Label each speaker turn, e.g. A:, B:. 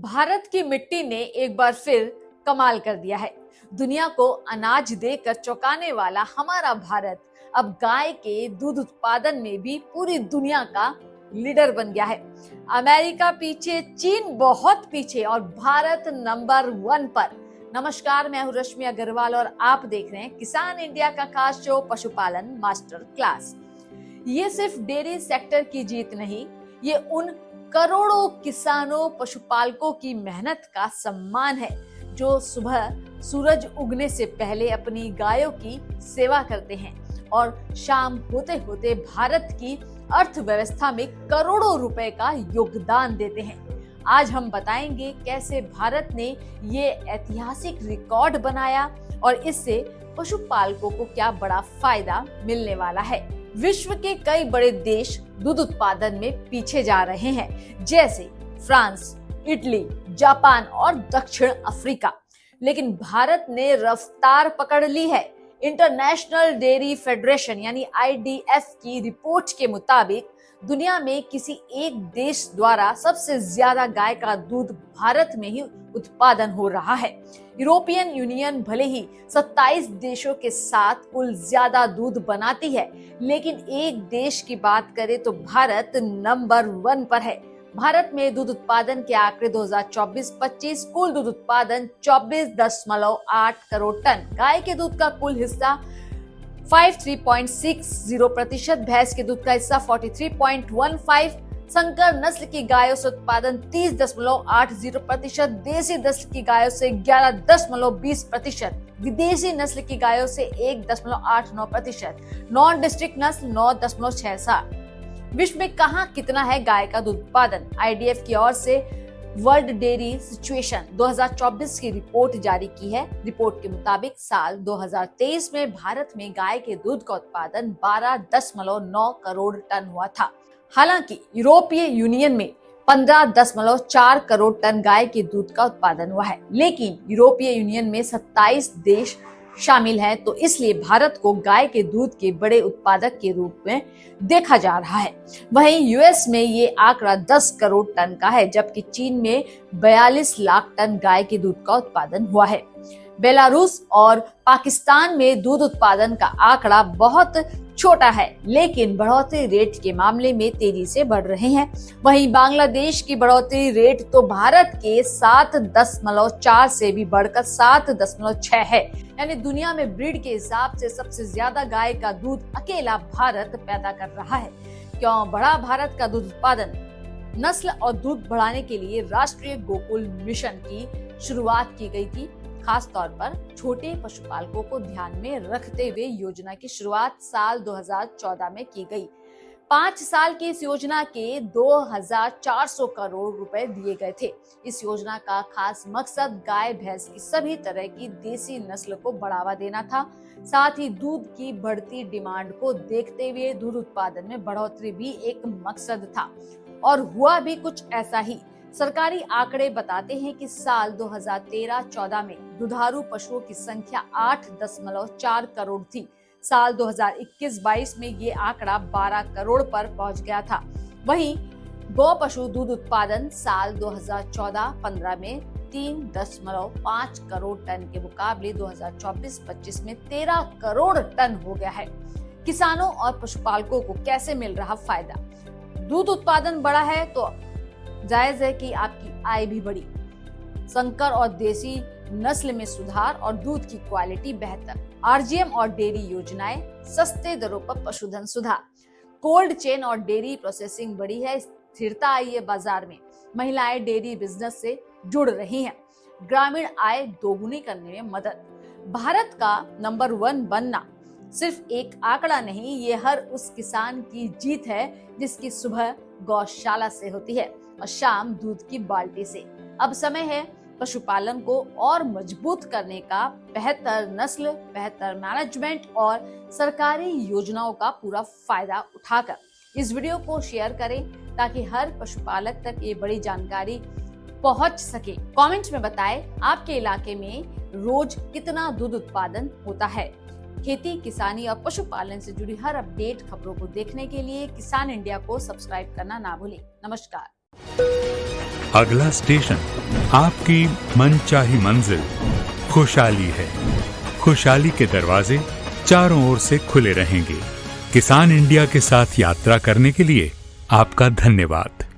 A: भारत की मिट्टी ने एक बार फिर कमाल कर दिया है। दुनिया को अनाज देकर चौंकाने वाला हमारा भारत अब गाय के दूध उत्पादन में भी पूरी दुनिया का लीडर बन गया है। अमेरिका पीछे, चीन बहुत पीछे और भारत नंबर 1 पर। नमस्कार, मैं हूं रश्मि अग्रवाल और आप देख रहे हैं किसान इंडिया का खास शो पशुपालन मास्टर क्लास। ये सिर्फ डेयरी सेक्टर की जीत नहीं, ये उन करोड़ों किसानों पशुपालकों की मेहनत का सम्मान है जो सुबह सूरज उगने से पहले अपनी गायों की सेवा करते हैं और शाम होते होते भारत की अर्थव्यवस्था में करोड़ों रुपए का योगदान देते हैं। आज हम बताएंगे कैसे भारत ने ये ऐतिहासिक रिकॉर्ड बनाया और इससे पशुपालकों को क्या बड़ा फायदा मिलने वाला है। विश्व के कई बड़े देश दूध उत्पादन में पीछे जा रहे हैं, जैसे फ्रांस, इटली, जापान और दक्षिण अफ्रीका। लेकिन भारत ने रफ्तार पकड़ ली है। इंटरनेशनल डेयरी फेडरेशन यानी IDF की रिपोर्ट के मुताबिक दुनिया में किसी एक देश द्वारा सबसे ज्यादा गाय का दूध भारत में ही उत्पादन हो रहा है। यूरोपियन यूनियन भले ही 27 देशों के साथ कुल ज्यादा दूध बनाती है, लेकिन एक देश की बात करें तो भारत नंबर 1 पर है। भारत में दूध उत्पादन के आंकड़े 2024-25 कुल दूध उत्पादन 24.8 करोड़ टन, गाय के दूध का कुल हिस्सा 53.60%, भैंस के दूध का हिस्सा 43.15%, संकर नस्ल की गायों से उत्पादन 30.80%, देसी नस्ल की गायों से 11.20%, विदेशी नस्ल की गायों से 1.89%, नॉन डिस्ट्रिक्ट नस्ल 9.67%। विश्व में कहां कितना है गाय का दूध उत्पादन? IDF की ओर से वर्ल्ड डेयरी सिचुएशन 2024 की रिपोर्ट जारी की है। रिपोर्ट के मुताबिक साल 2023 में भारत में गाय के दूध का उत्पादन 12.9 करोड़ टन हुआ था। हालांकि यूरोपीय यूनियन में 15.4 करोड़ टन गाय के दूध का उत्पादन हुआ है, लेकिन यूरोपीय यूनियन में 27 देश शामिल हैं, तो इसलिए भारत को गाय के दूध के बड़े उत्पादक के रूप में देखा जा रहा है। वहीं US में ये आंकड़ा 10 करोड़ टन का है, जबकि चीन में 42 लाख टन गाय के दूध का उत्पादन हुआ है। बेलारूस और पाकिस्तान में दूध उत्पादन का आंकड़ा बहुत छोटा है, लेकिन बढ़ोतरी रेट के मामले में तेजी से बढ़ रहे हैं। वहीं बांग्लादेश की बढ़ोतरी रेट तो भारत के 7.4 से भी बढ़कर 7.6 है। यानी दुनिया में ब्रीड के हिसाब से सबसे ज्यादा गाय का दूध अकेला भारत पैदा कर रहा है। क्यों बढ़ा भारत का दूध उत्पादन? नस्ल और दूध बढ़ाने के लिए राष्ट्रीय गोकुल मिशन की शुरुआत की गई थी। खास तौर पर छोटे पशुपालकों को ध्यान में रखते हुए योजना की शुरुआत साल 2014 में की गई। 5 साल की इस योजना के 2400 करोड़ रुपए दिए गए थे। इस योजना का खास मकसद गाय भैंस की सभी तरह की देसी नस्ल को बढ़ावा देना था। साथ ही दूध की बढ़ती डिमांड को देखते हुए दूध उत्पादन में बढ़ोतरी भी एक मकसद था, और हुआ भी कुछ ऐसा ही। सरकारी आंकड़े बताते हैं कि साल 2013-14 में दुधारू पशुओं की संख्या 8.4 करोड़ थी। साल 2021-22 में ये आंकड़ा 12 करोड़ पर पहुंच गया था। वहीं गौ पशु दूध उत्पादन साल 2014-15 में 3.5 करोड़ टन के मुकाबले 2024-25 में 13 करोड़ टन हो गया है। किसानों और पशुपालकों को कैसे मिल रहा फायदा? दूध उत्पादन बढ़ा है तो जायज है कि आपकी आय भी बढ़ी। संकर और देसी नस्ल में सुधार और दूध की क्वालिटी बेहतर, RGM और डेयरी योजनाएं, सस्ते दरों पर पशुधन सुधार, कोल्ड चेन और डेयरी प्रोसेसिंग बढ़ी है, स्थिरता आई है बाजार में, महिलाएं डेयरी बिजनेस से जुड़ रही हैं, ग्रामीण आय दोगुनी करने में मदद। भारत का नंबर 1 बनना सिर्फ एक आंकड़ा नहीं, ये हर उस किसान की जीत है जिसकी सुबह गौशाला से होती है और शाम दूध की बाल्टी से। अब समय है पशुपालन को और मजबूत करने का। बेहतर नस्ल, बेहतर मैनेजमेंट और सरकारी योजनाओं का पूरा फायदा उठाकर इस वीडियो को शेयर करें ताकि हर पशुपालक तक ये बड़ी जानकारी पहुंच सके। कमेंट्स में बताएं आपके इलाके में रोज कितना दूध उत्पादन होता है। खेती, किसानी और पशुपालन से जुड़ी हर अपडेट खबरों को देखने के लिए किसान इंडिया को सब्सक्राइब करना ना भूलें। नमस्कार।
B: अगला स्टेशन आपकी मनचाही मंजिल खुशहाली है। खुशहाली के दरवाजे चारों ओर से खुले रहेंगे। किसान इंडिया के साथ यात्रा करने के लिए आपका धन्यवाद।